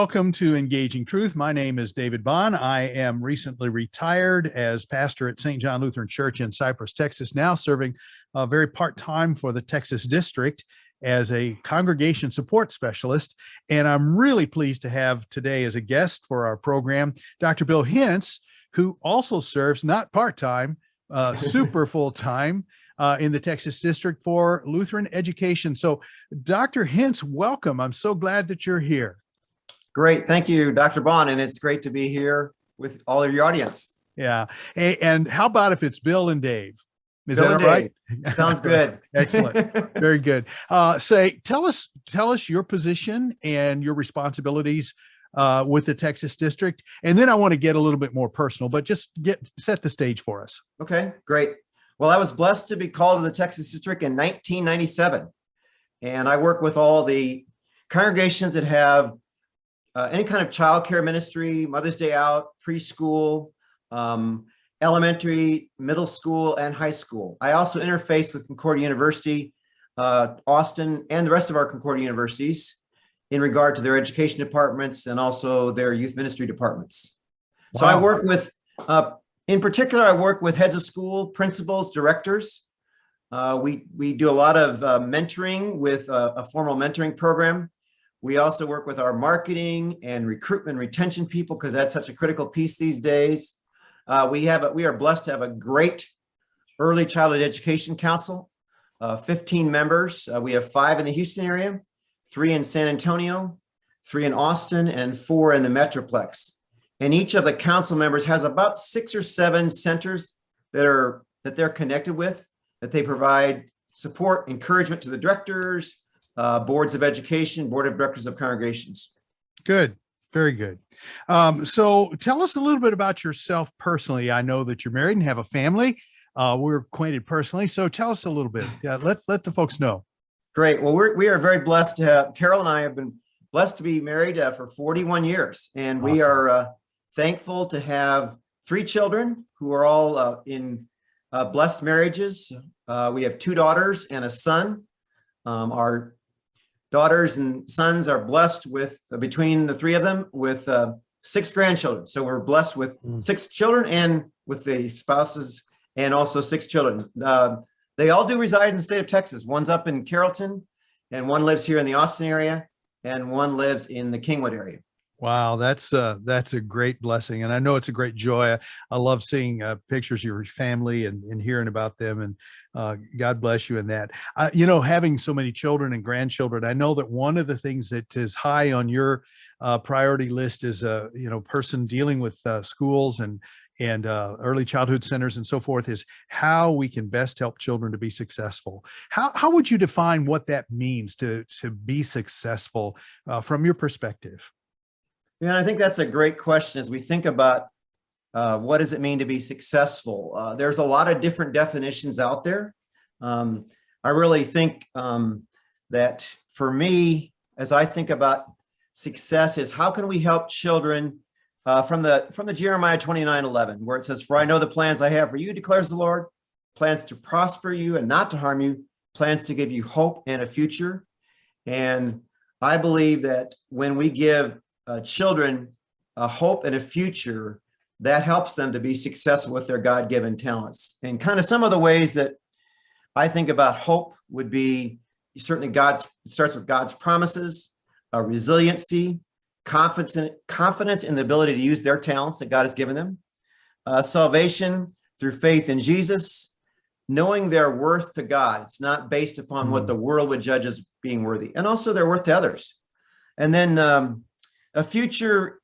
welcome to Engaging Truth. My name is David Bahn. I am recently retired as pastor at St. John Lutheran Church in Cypress, Texas, now serving very part-time for the Texas District as a congregation support specialist. And I'm really pleased to have today as a guest for our program, Dr. Bill Hinz, who also serves not part-time, super full-time in the Texas District for Lutheran education. So Dr. Hinz, welcome. I'm so glad that you're here. Great. Thank you, Dr. Bahn. And it's great to be here with all of your audience. Yeah. And how about if it's Bill and Dave? Is Bill that and right? Dave. Sounds good. Excellent. Very good. Tell us your position and your responsibilities with the Texas District. And then I want to get a little bit more personal, but just set the stage for us. Okay, great. Well, I was blessed to be called to the Texas District in 1997. And I work with all the congregations that have any kind of childcare ministry, Mother's Day Out, preschool, elementary, middle school, and high school. I also interface with Concordia University, Austin, and the rest of our Concordia universities in regard to their education departments and also their youth ministry departments. Wow. So I work with, in particular, I work with heads of school, principals, directors. We do a lot of mentoring with a formal mentoring program. We also work with our marketing and recruitment and retention people because that's such a critical piece these days. We are blessed to have a great early childhood education council, 15 members. We have 5 in the Houston area, 3 in San Antonio, 3 in Austin, and 4 in the Metroplex. And each of the council members has about 6 or 7 centers that they're connected with, that they provide support, encouragement to the directors, boards of education, board of directors of congregations. Good. Very good. So tell us a little bit about yourself personally. I know that you're married and have a family. We're acquainted personally. So tell us a little bit. Let the folks know. Great. Well, we are very blessed to have, Carol and I have been blessed to be married for 41 years. And we are thankful to have 3 children who are all in blessed marriages. We have 2 daughters and a son. Our daughters and sons are blessed with, between the 3 of them, with 6 grandchildren. So we're blessed with 6 children and with the spouses and also 6 children. They all do reside in the state of Texas. One's up in Carrollton and one lives here in the Austin area and one lives in the Kingwood area. Wow, that's a great blessing. And I know it's a great joy. I love seeing pictures of your family and hearing about them. And God bless you in that. Having so many children and grandchildren, I know that one of the things that is high on your priority list is person dealing with schools and early childhood centers and so forth, is how we can best help children to be successful. How would you define what that means to be successful from your perspective? Yeah, I think that's a great question as we think about what does it mean to be successful? There's a lot of different definitions out there. I really think that for me, as I think about success, is how can we help children from the Jeremiah 29:11, where it says, "For I know the plans I have for you, declares the Lord, plans to prosper you and not to harm you, plans to give you hope and a future." And I believe that when we give children a hope and a future, that helps them to be successful with their God-given talents. And kind of some of the ways that I think about hope would be certainly it starts with God's promises, resiliency, confidence in the ability to use their talents that God has given them, salvation through faith in Jesus, knowing their worth to God. It's not based upon what the world would judge as being worthy, and also their worth to others. And then a future,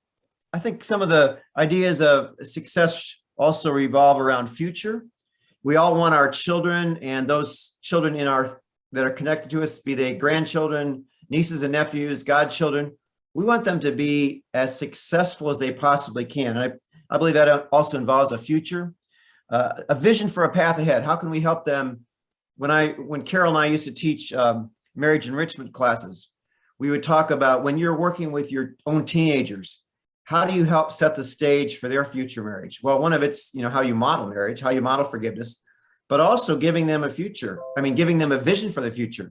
I think some of the ideas of success also revolve around future. We all want our children and those children that are connected to us, be they grandchildren, nieces and nephews, godchildren, we want them to be as successful as they possibly can. And I believe that also involves a future, a vision for a path ahead. How can we help them? When Carol and I used to teach marriage enrichment classes, we would talk about when you're working with your own teenagers, how do you help set the stage for their future marriage? Well, one of it's, how you model marriage, how you model forgiveness, but also giving them a future. Giving them a vision for the future,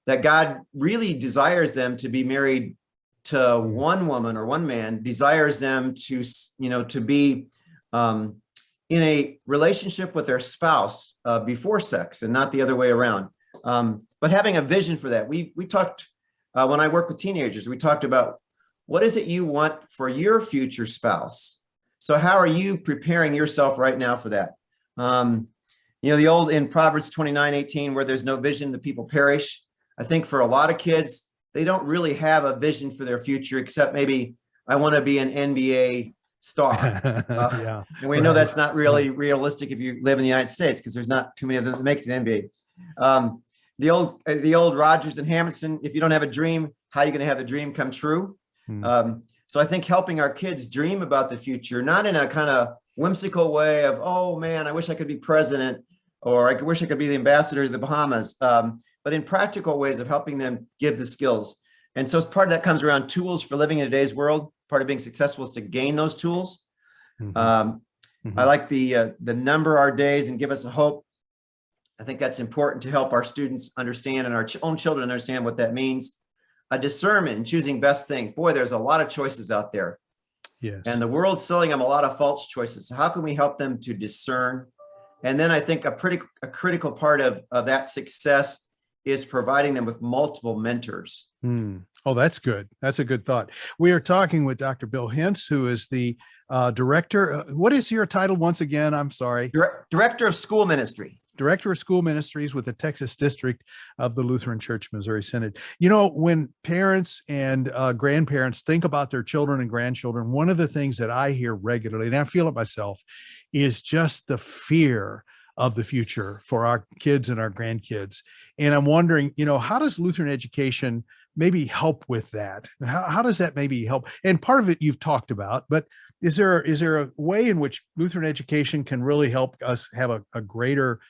that God really desires them to be married to one woman or one man desires them to, to be in a relationship with their spouse before sex and not the other way around. But having a vision for that. We talked, when I work with teenagers, we talked about what is it you want for your future spouse? So how are you preparing yourself right now for that? The old in Proverbs 29:18, where there's no vision, the people perish. I think for a lot of kids, they don't really have a vision for their future, except maybe I want to be an NBA star. Yeah, and we know that's not really realistic if you live in the United States, because there's not too many of them that make it to the NBA. The old Rodgers and Hamilton, if you don't have a dream, how are you going to have the dream come true? So I think helping our kids dream about the future, not in a kind of whimsical way of, oh man, I wish I could be president, or I wish I could be the ambassador to the Bahamas, but in practical ways of helping them give the skills. And so part of that comes around tools for living in today's world. Part of being successful is to gain those tools. I like the number our days and give us a hope. I think that's important to help our students understand and our own children understand what that means. A discernment in choosing best things. Boy, there's a lot of choices out there. Yes. And the world's selling them a lot of false choices. So how can we help them to discern? And then I think a critical part of that success is providing them with multiple mentors. Oh, that's good. That's a good thought. We are talking with Dr. Bill Hinz, who is the director. What is your title once again? I'm sorry. Director of School Ministry. Director of School Ministries with the Texas District of the Lutheran Church Missouri Synod. You know, when parents and grandparents think about their children and grandchildren, one of the things that I hear regularly, and I feel it myself, is just the fear of the future for our kids and our grandkids. And I'm wondering, how does Lutheran education maybe help with that? How does that maybe help? And part of it you've talked about, but is there a way in which Lutheran education can really help us have a greater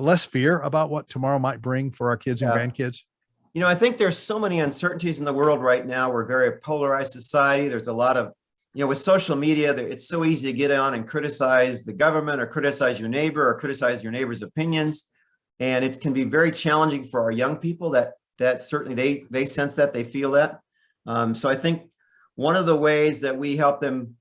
less fear about what tomorrow might bring for our kids and grandkids? I think there's so many uncertainties in the world right now. We're a very polarized society. There's a lot of, with social media, it's so easy to get on and criticize the government or criticize your neighbor or criticize your neighbor's opinions. And it can be very challenging for our young people that certainly they sense that, they feel that. So I think one of the ways that we help them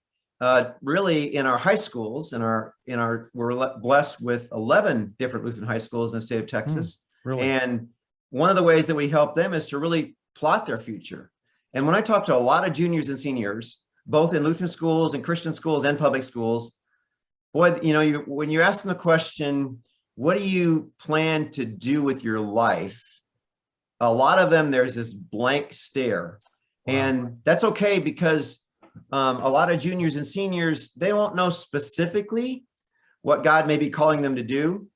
really in our high schools, we're blessed with 11 different Lutheran high schools in the state of Texas. Really? And one of the ways that we help them is to really plot their future. And when I talk to a lot of juniors and seniors, both in Lutheran schools and Christian schools and public schools, boy, when you ask them the question, what do you plan to do with your life? A lot of them, there's this blank stare. Wow. And that's okay, because a lot of juniors and seniors, they won't know specifically what God may be calling them to do,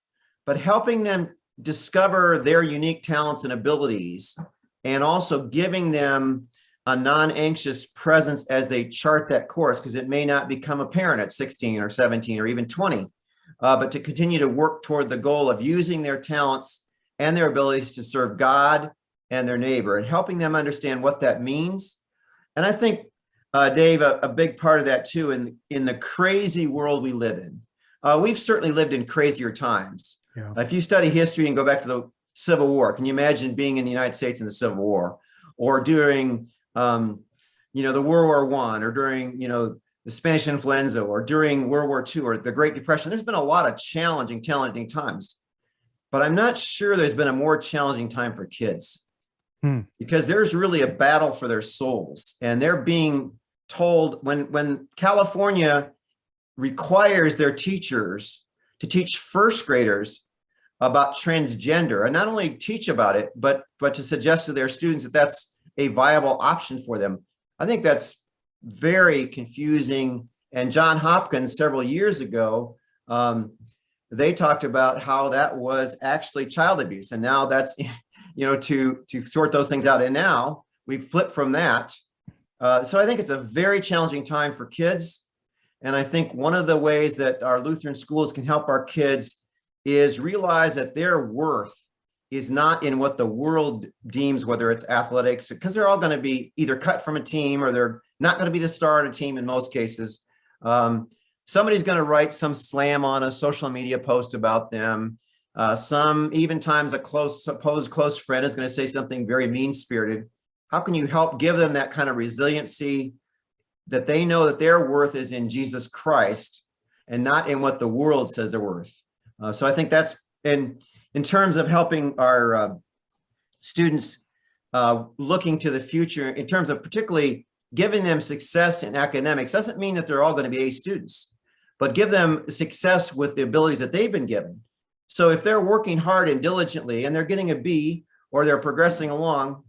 but helping them discover their unique talents and abilities, and also giving them a non-anxious presence as they chart that course, because it may not become apparent at 16 or 17 or even 20, but to continue to work toward the goal of using their talents and their abilities to serve God and their neighbor, and helping them understand what that means. And I think, Dave, a big part of that too, in the crazy world we live in. We've certainly lived in crazier times. Yeah. If you study history and go back to the Civil War, can you imagine being in the United States in the Civil War, or during, the World War I, or during, the Spanish influenza, or during World War II, or the Great Depression? There's been a lot of challenging times, but I'm not sure there's been a more challenging time for kids, because there's really a battle for their souls, and they're being told when California requires their teachers to teach first graders about transgender, and not only teach about it, but to suggest to their students that that's a viable option for them. I think that's very confusing. And John Hopkins, several years ago, they talked about how that was actually child abuse. And now that's, to sort those things out. And now we've flipped from that. So I think it's a very challenging time for kids. And I think one of the ways that our Lutheran schools can help our kids is realize that their worth is not in what the world deems, whether it's athletics, because they're all going to be either cut from a team, or they're not going to be the star of a team in most cases. Somebody's going to write some slam on a social media post about them. Even times a supposed close friend is going to say something very mean-spirited. you help give them that kind of resiliency, that they know that their worth is in Jesus Christ and not in what the world says they're worth. So I think that's in terms of helping our students looking to the future, in terms of particularly giving them success in academics. Doesn't mean that they're all going to be A students, but give them success with the abilities that they've been given. So if they're working hard and diligently and they're getting a B or they're progressing along,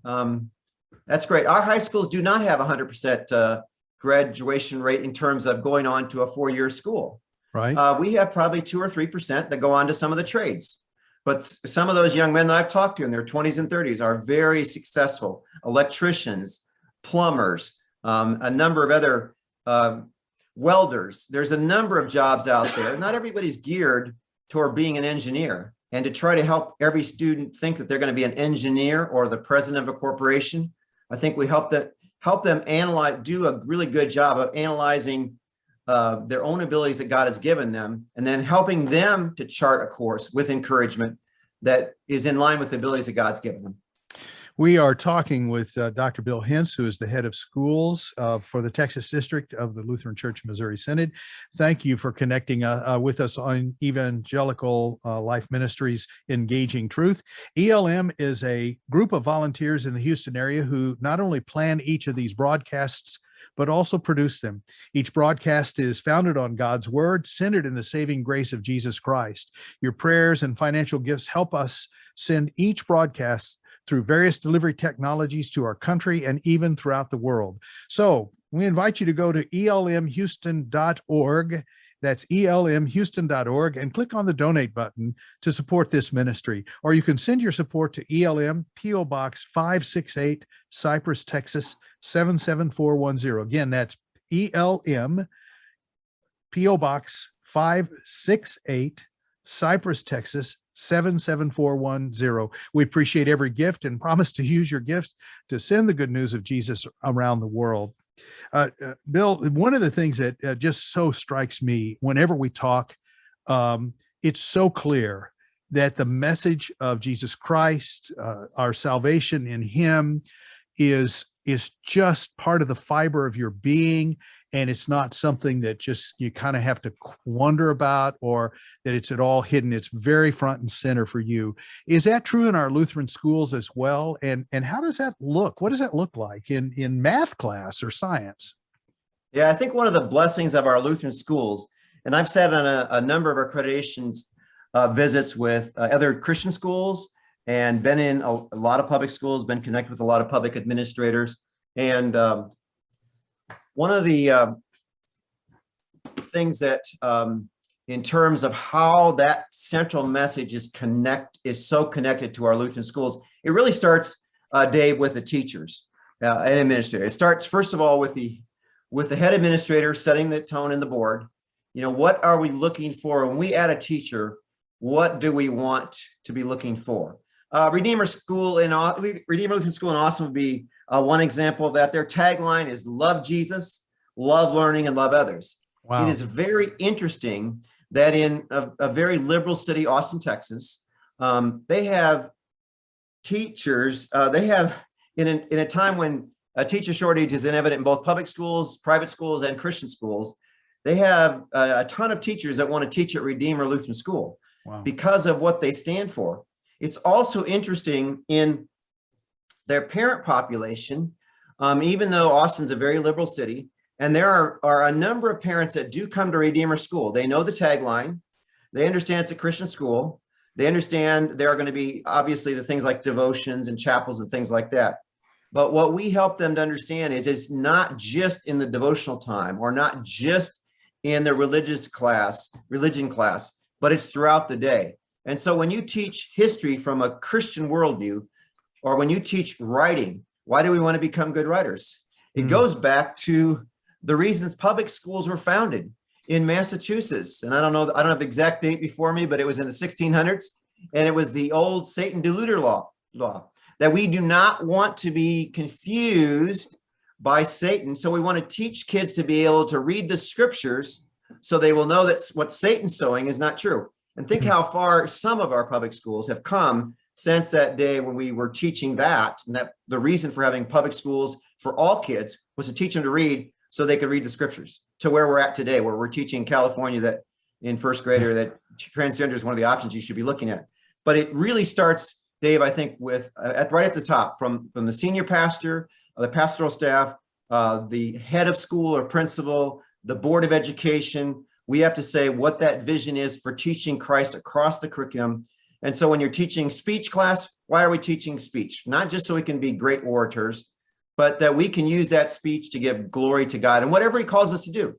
that's great. Our high schools do not have 100% graduation rate in terms of going on to a 4-year school. Right. We have probably 2 or 3% that go on to some of the trades. But some of those young men that I've talked to in their 20s and 30s are very successful. Electricians, plumbers, a number of other welders. There's a number of jobs out there. Not everybody's geared toward being an engineer. And to try to help every student think that they're going to be an engineer or the president of a corporation, I think we help them analyze, do a really good job of analyzing their own abilities that God has given them, and then helping them to chart a course with encouragement that is in line with the abilities that God's given them. We are talking with Dr. Bill Hinz, who is the head of schools for the Texas District of the Lutheran Church Missouri Synod. Thank you for connecting with us on Evangelical Life Ministries Engaging Truth. ELM is a group of volunteers in the Houston area who not only plan each of these broadcasts, but also produce them. Each broadcast is founded on God's word, centered in the saving grace of Jesus Christ. Your prayers and financial gifts help us send each broadcast through various delivery technologies to our country and even throughout the world. So we invite you to go to elmhouston.org. That's elmhouston.org, and click on the donate button to support this ministry. Or you can send your support to ELM, P.O. Box 568, Cypress, Texas 77410. Again, that's ELM, P.O. Box 568, Cypress, Texas 77410. We appreciate every gift and promise to use your gift to send the good news of Jesus around the world. Bill, one of the things that just so strikes me whenever we talk, it's so clear that the message of Jesus Christ, our salvation in him, is just part of the fiber of your being. And it's not something that just you kind of have to wonder about, or that it's at all hidden. It's very front and center for you. Is that true in our Lutheran schools as well? And how does that look? What does that look like in math class or science? Yeah, I think one of the blessings of our Lutheran schools, and I've sat on a number of accreditations visits with other Christian schools and been in a lot of public schools, been connected with a lot of public administrators. And one of the things that in terms of how that central message is so connected to our Lutheran schools, it really starts, Dave, with the teachers and administrators. It starts, first of all, with the head administrator setting the tone in the board. You know, what are we looking for when we add a teacher? What do we want to be looking for? Redeemer Lutheran School in Austin would be one example of that. Their tagline is "Love Jesus, love learning, and love others." Wow. It is very interesting that in a very liberal city, Austin, Texas, they have teachers. They have in a time when a teacher shortage is evident in both public schools, private schools, and Christian schools. They have a ton of teachers that want to teach at Redeemer Lutheran School. Wow. Because of what they stand for. It's also interesting in their parent population, even though Austin's a very liberal city, and there are a number of parents that do come to Redeemer School. They know the tagline. They understand it's a Christian school. They understand there are going to be obviously the things like devotions and chapels and things like that. But what we help them to understand is it's not just in the devotional time or not just in the religion class, but it's throughout the day. And so when you teach history from a Christian worldview, or when you teach writing, why do we want to become good writers? It goes back to the reasons public schools were founded in Massachusetts. And I don't have the exact date before me, but it was in the 1600s. And it was the old Satan deluder law that we do not want to be confused by Satan. So we want to teach kids to be able to read the scriptures so they will know that what Satan's sowing is not true. And think how far some of our public schools have come since that day when we were teaching that, and that the reason for having public schools for all kids was to teach them to read so they could read the scriptures, to where we're at today, where we're teaching California that in first grader that transgender is one of the options you should be looking at. But it really starts, Dave, I think, with right at the top, from the senior pastor, the pastoral staff, the head of school or principal, the board of education. We have to say what that vision is for teaching Christ across the curriculum. And so when you're teaching speech class, why are we teaching speech? Not just so we can be great orators, but that we can use that speech to give glory to God and whatever he calls us to do.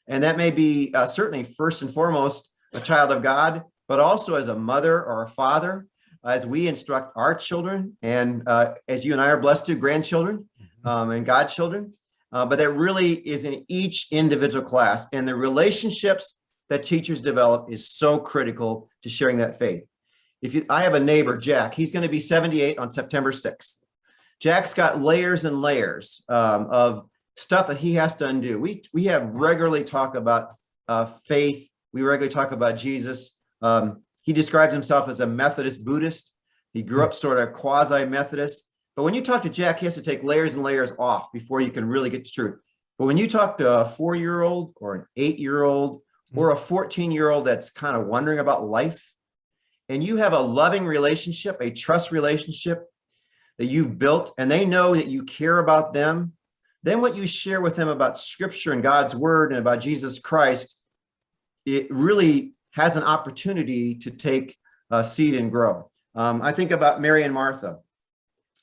And that may be certainly first and foremost a child of God, but also as a mother or a father, as we instruct our children, and as you and I are blessed to, grandchildren and godchildren. But that really is in each individual class. And the relationships that teachers develop is so critical to sharing that faith. I have a neighbor, Jack. He's going to be 78 on September 6th. Jack's got layers and layers of stuff that he has to undo. We have regularly talk about faith. We regularly talk about Jesus. He describes himself as a Methodist Buddhist. He grew up sort of quasi-Methodist. But when you talk to Jack, he has to take layers and layers off before you can really get to truth. But when you talk to a 4-year-old or an 8-year-old or a 14-year-old that's kind of wondering about life, and you have a loving relationship, a trust relationship that you've built, and they know that you care about them, then what you share with them about scripture and God's word and about Jesus Christ, it really has an opportunity to take seed and grow. I think about Mary and Martha,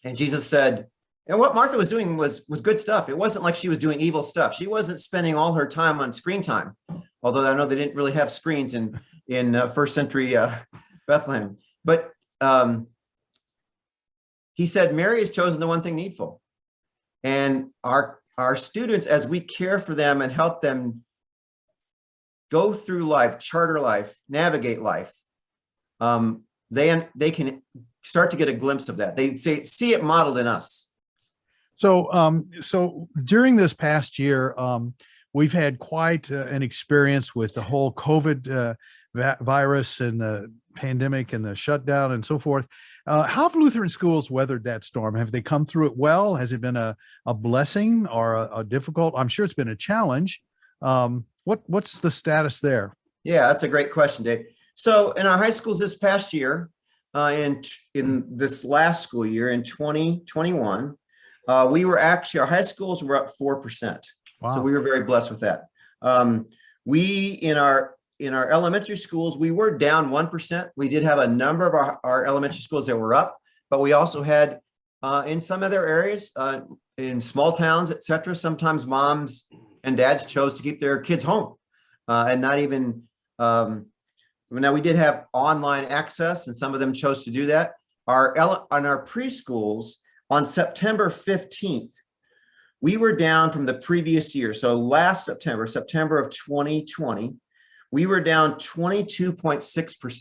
and Jesus said, and what Martha was doing was good stuff. It wasn't like she was doing evil stuff. She wasn't spending all her time on screen time, although I know they didn't really have screens in first century Bethlehem. But he said, Mary has chosen the one thing needful. And our students, as we care for them and help them go through life, charter life, navigate life, they can start to get a glimpse of that. They see it modeled in us. So during this past year, we've had quite an experience with the whole COVID virus and the pandemic and the shutdown and so forth. How have Lutheran schools weathered that storm? Have they come through it well? Has it been a blessing or a difficult? I'm sure it's been a challenge. What's the status there? Yeah, that's a great question, Dave. So in our high schools this past year, in this last school year in 2021, we were actually, our high schools were up 4%. Wow. So we were very blessed with that. We, in our elementary schools, we were down 1%. We did have a number of our elementary schools that were up, but we also had in some other areas, in small towns, et cetera, sometimes moms and dads chose to keep their kids home and not even, now we did have online access and some of them chose to do that. On our preschools on September 15th, we were down from the previous year. So last September of 2020, we were down 22.6%.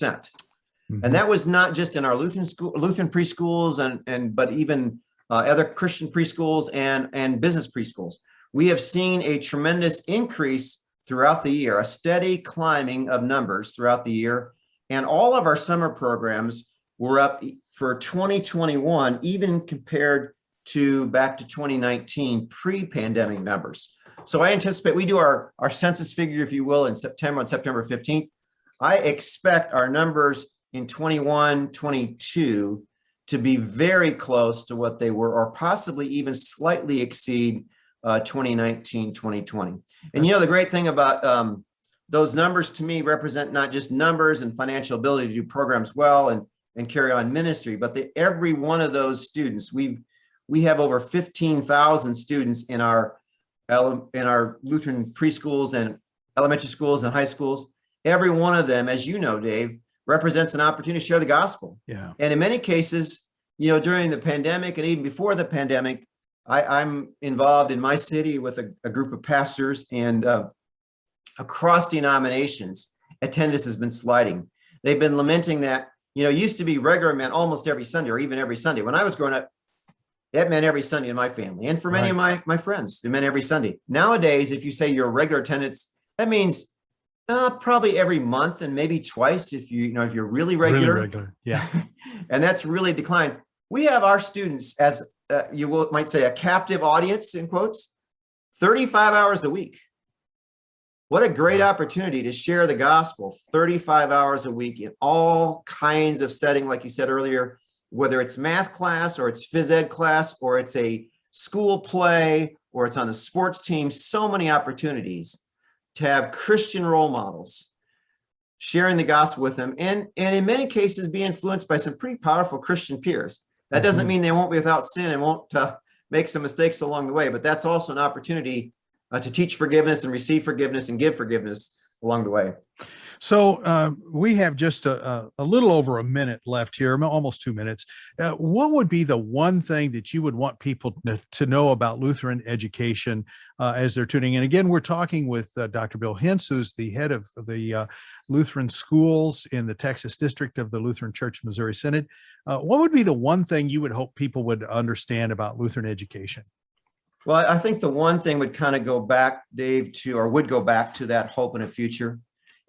Mm-hmm. And that was not just in our Lutheran preschools but even other Christian preschools and business preschools. We have seen a tremendous increase throughout the year, a steady climbing of numbers throughout the year. And all of our summer programs were up for 2021, even compared to back to 2019 pre-pandemic numbers. So I anticipate we do our census figure, if you will, on September 15th. I expect our numbers in 21, 22 to be very close to what they were, or possibly even slightly exceed 2019, 2020. And the great thing about those numbers to me represent not just numbers and financial ability to do programs well and carry on ministry, but that every one of those students, we have over 15,000 students in our Lutheran preschools and elementary schools and high schools. Every one of them, as you know, Dave, represents an opportunity to share the gospel. Yeah. And in many cases, during the pandemic and even before the pandemic, I'm involved in my city with a group of pastors, and across denominations, attendance has been sliding. They've been lamenting that, used to be regular meant almost every Sunday or even every Sunday. When I was growing up, that meant every Sunday in my family. And for many of my friends, it meant every Sunday. Nowadays, if you say you're a regular attendance, that means Probably every month and maybe twice if if you're really Really regular. regular. Yeah. And that's really declined. We have our students as might say a captive audience in quotes, 35 hours a week. What a great opportunity to share the gospel 35 hours a week in all kinds of setting, like you said earlier, whether it's math class or it's phys ed class or it's a school play or it's on the sports team. So many opportunities to have Christian role models sharing the gospel with them and in many cases be influenced by some pretty powerful Christian peers. That doesn't mean they won't be without sin and won't make some mistakes along the way, but that's also an opportunity to teach forgiveness and receive forgiveness and give forgiveness along the way. So we have just a little over a minute left here, almost 2 minutes. What would be the one thing that you would want people to know about Lutheran education as they're tuning in? Again, we're talking with Dr. Bill Hinz, who's the head of the Lutheran Schools in the Texas District of the Lutheran Church Missouri Synod. What would be the one thing you would hope people would understand about Lutheran education? Well, I think the one thing would kind of go back, Dave, would go back to that hope in a future.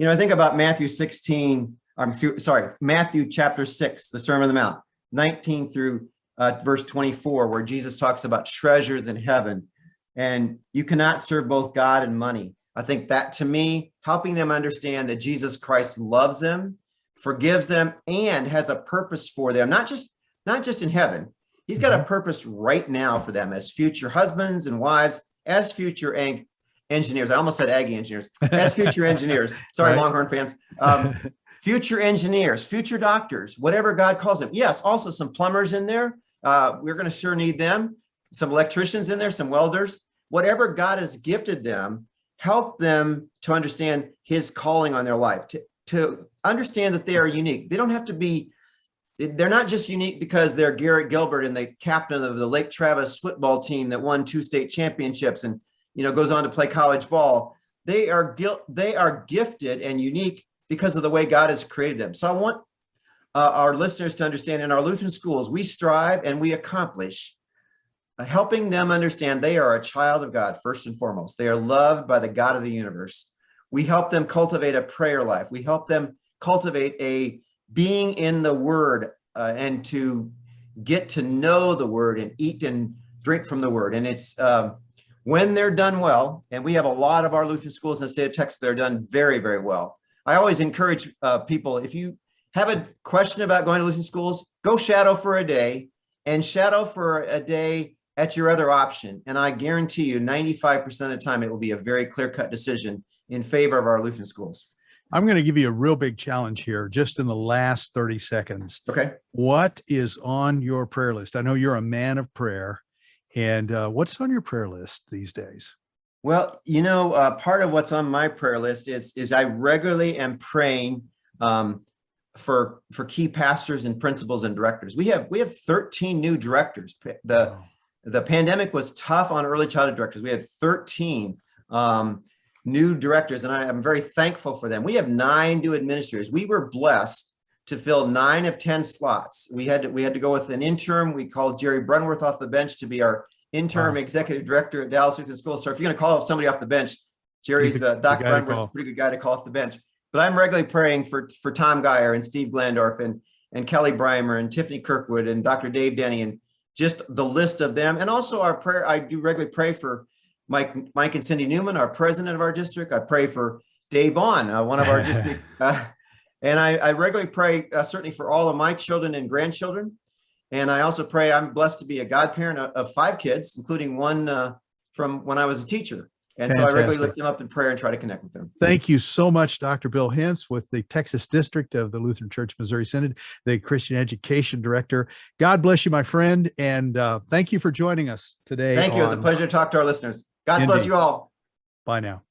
I think about Matthew chapter 6, the Sermon on the Mount, 19 through verse 24, where Jesus talks about treasures in heaven. And you cannot serve both God and money. I think that, to me, helping them understand that Jesus Christ loves them, forgives them, and has a purpose for them, not just in heaven. He's got a purpose right now for them as future husbands and wives, as future engineers. I almost said Aggie engineers, as future engineers. Sorry, right. Longhorn fans. Future engineers, future doctors, whatever God calls them. Yes, also some plumbers in there. We're going to sure need them. Some electricians in there, some welders. Whatever God has gifted them, help them to understand his calling on their life, to understand that they are unique. They don't have to be. They're not just unique because they're Garrett Gilbert and the captain of the Lake Travis football team that won 2 state championships and goes on to play college ball. They are gifted and unique because of the way God has created them. So I want our listeners to understand in our Lutheran schools, we strive and we accomplish helping them understand they are a child of God first and foremost. They are loved by the God of the universe. We help them cultivate a prayer life. We help them cultivate a being in the Word and to get to know the Word and eat and drink from the Word. And it's when they're done well, and we have a lot of our Lutheran schools in the state of Texas that are done very, very well. I always encourage people, if you have a question about going to Lutheran schools, go shadow for a day and shadow for a day at your other option. And I guarantee you 95% of the time, it will be a very clear-cut decision in favor of our Lutheran schools. I'm going to give you a real big challenge here just in the last 30 seconds. Okay. What is on your prayer list? I know you're a man of prayer. And what's on your prayer list these days? Well, part of what's on my prayer list is I regularly am praying for key pastors and principals and directors. We have 13 new directors. The pandemic was tough on early childhood directors. We had 13 new directors, and I'm very thankful for them. We have 9 new administrators. We were blessed to fill 9 of 10 slots. We had to go with an interim. We called Jerry Brunworth off the bench to be our interim executive director at Dallas Lutheran Schools. So if you're going to call somebody off the bench, Jerry's Dr. Brunworth's a pretty good guy to call off the bench. But I'm regularly praying for Tom Geyer and Steve Glandorf and Kelly Breimer and Tiffany Kirkwood and Dr. Dave Denny and just the list of them. And also our prayer, I do regularly pray for Mike and Cindy Newman, our president of our district. I pray for Dave Bahn, one of our district. And I regularly pray certainly for all of my children and grandchildren. And I also pray, I'm blessed to be a godparent of 5 kids, including one from when I was a teacher. And Fantastic. So I regularly lift them up in prayer and try to connect with them. Thank you so much, Dr. Bill Hinz with the Texas District of the Lutheran Church Missouri Synod, the Christian Education Director. God bless you, my friend. And thank you for joining us today. Thank you. It was a pleasure to talk to our listeners. God bless you all. Bye now.